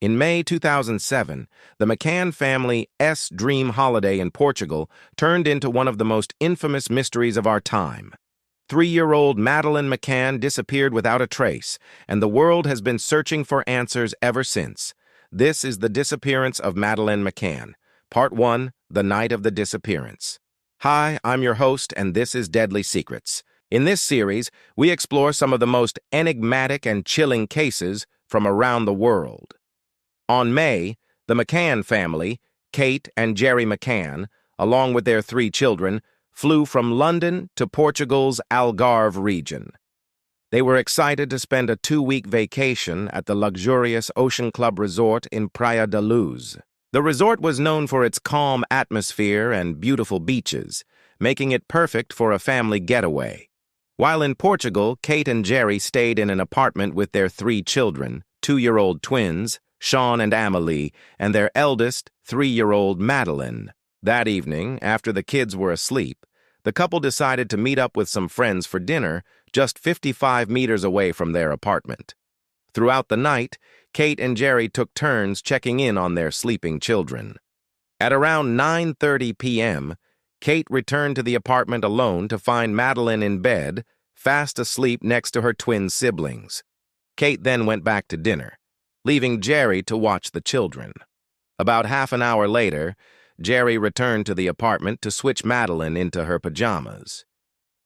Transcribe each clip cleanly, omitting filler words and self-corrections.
In May 2007, the McCann family's dream holiday in Portugal turned into one of the most infamous mysteries of our time. 3-year-old Madeleine McCann disappeared without a trace, and the world has been searching for answers ever since. This is the Disappearance of Madeleine McCann, Part 1, The Night of the Disappearance. Hi, I'm your host, and this is Deadly Secrets. In this series, we explore some of the most enigmatic and chilling cases from around the world. On May, the McCann family, Kate and Gerry McCann, along with their 3 children, flew from London to Portugal's Algarve region. They were excited to spend a 2-week vacation at the luxurious Ocean Club Resort in Praia da Luz. The resort was known for its calm atmosphere and beautiful beaches, making it perfect for a family getaway. While in Portugal, Kate and Gerry stayed in an apartment with their 3 children, 2-year-old twins, Sean and Amelie, and their eldest, 3-year-old Madeleine. That evening, after the kids were asleep, the couple decided to meet up with some friends for dinner just 55 meters away from their apartment. Throughout the night, Kate and Gerry took turns checking in on their sleeping children. At around 9:30 p.m., Kate returned to the apartment alone to find Madeleine in bed, fast asleep next to her twin siblings. Kate then went back to dinner, leaving Gerry to watch the children. About half an hour later, Gerry returned to the apartment to switch Madeleine into her pajamas.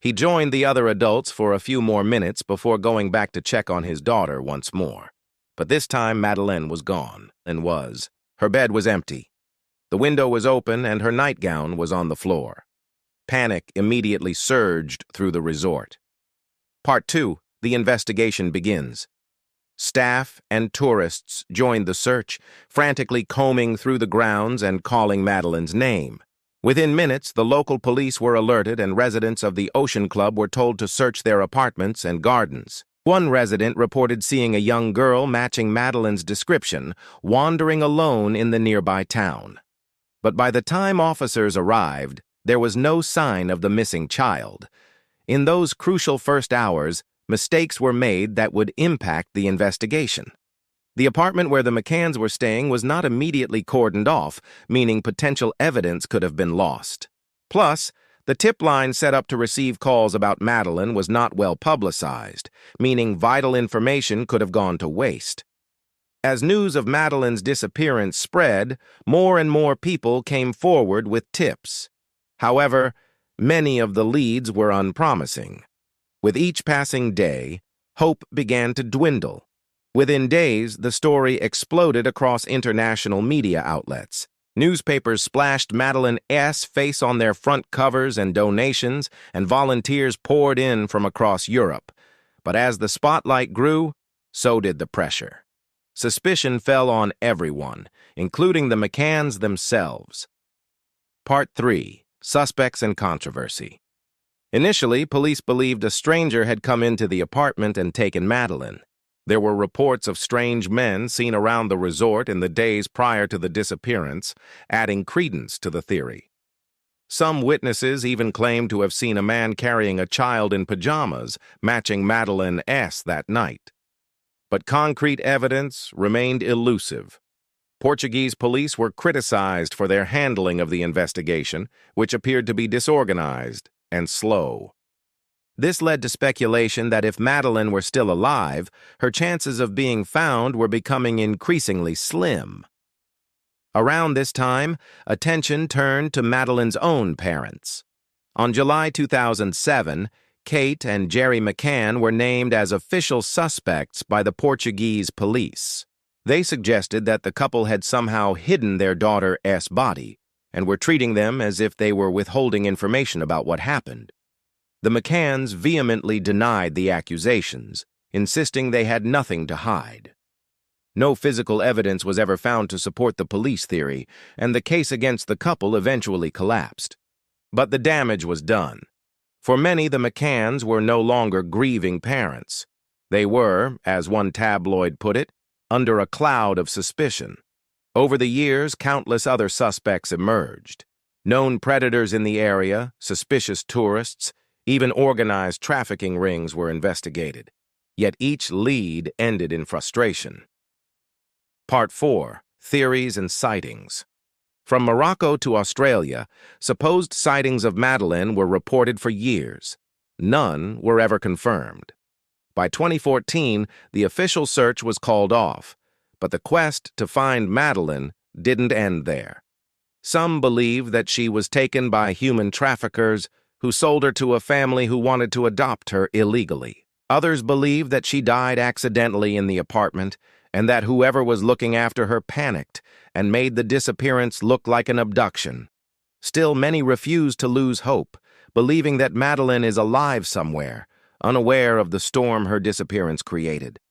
He joined the other adults for a few more minutes before going back to check on his daughter once more. But this time Madeleine was gone, her bed was empty. The window was open and her nightgown was on the floor. Panic immediately surged through the resort. Part 2, the investigation begins. Staff and tourists joined the search, frantically combing through the grounds and calling Madeleine's name. Within minutes, the local police were alerted and residents of the Ocean Club were told to search their apartments and gardens. One resident reported seeing a young girl matching Madeleine's description, wandering alone in the nearby town. But by the time officers arrived, there was no sign of the missing child. In those crucial first hours, mistakes were made that would impact the investigation. The apartment where the McCanns were staying was not immediately cordoned off, meaning potential evidence could have been lost. Plus, the tip line set up to receive calls about Madeleine was not well publicized, meaning vital information could have gone to waste. As news of Madeleine's disappearance spread, more and more people came forward with tips. However, many of the leads were unpromising. With each passing day, hope began to dwindle. Within days, the story exploded across international media outlets. Newspapers splashed Madeleine's face on their front covers and donations, and volunteers poured in from across Europe. But as the spotlight grew, so did the pressure. Suspicion fell on everyone, including the McCanns themselves. Part 3, Suspects and Controversy. Initially, police believed a stranger had come into the apartment and taken Madeleine. There were reports of strange men seen around the resort in the days prior to the disappearance, adding credence to the theory. Some witnesses even claimed to have seen a man carrying a child in pajamas, matching Madeleine's that night. But concrete evidence remained elusive. Portuguese police were criticized for their handling of the investigation, which appeared to be disorganized and slow. This led to speculation that if Madeleine were still alive, her chances of being found were becoming increasingly slim. Around this time, attention turned to Madeleine's own parents. On July 2007, Kate and Gerry McCann were named as official suspects by the Portuguese police. They suggested that the couple had somehow hidden their daughter's body and were treating them as if they were withholding information about what happened. The McCanns vehemently denied the accusations, insisting they had nothing to hide. No physical evidence was ever found to support the police theory, and the case against the couple eventually collapsed. But the damage was done. For many, the McCanns were no longer grieving parents. They were, as one tabloid put it, under a cloud of suspicion. Over the years, countless other suspects emerged. Known predators in the area, suspicious tourists, even organized trafficking rings were investigated. Yet each lead ended in frustration. Part 4. Theories and Sightings. From Morocco to Australia, supposed sightings of Madeleine were reported for years. None were ever confirmed. By 2014, the official search was called off, but the quest to find Madeleine didn't end there. Some believe that she was taken by human traffickers who sold her to a family who wanted to adopt her illegally. Others believe that she died accidentally in the apartment and that whoever was looking after her panicked and made the disappearance look like an abduction. Still, many refuse to lose hope, believing that Madeleine is alive somewhere, unaware of the storm her disappearance created.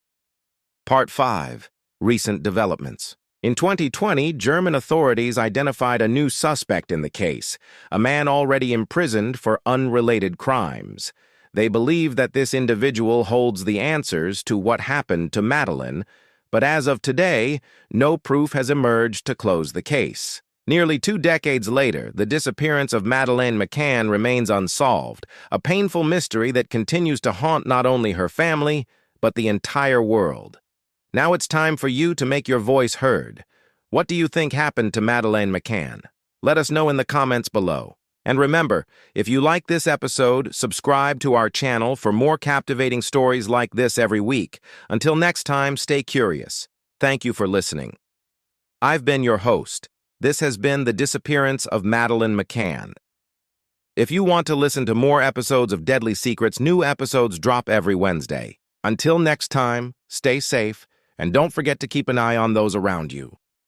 Part 5. Recent Developments. In 2020, German authorities identified a new suspect in the case, a man already imprisoned for unrelated crimes. They believe that this individual holds the answers to what happened to Madeleine, but as of today, no proof has emerged to close the case. Nearly 2 decades later, the disappearance of Madeleine McCann remains unsolved, a painful mystery that continues to haunt not only her family, but the entire world. Now it's time for you to make your voice heard. What do you think happened to Madeleine McCann? Let us know in the comments below. And remember, if you like this episode, subscribe to our channel for more captivating stories like this every week. Until next time, stay curious. Thank you for listening. I've been your host. This has been The Disappearance of Madeleine McCann. If you want to listen to more episodes of Deadly Secrets, new episodes drop every Wednesday. Until next time, stay safe, and don't forget to keep an eye on those around you.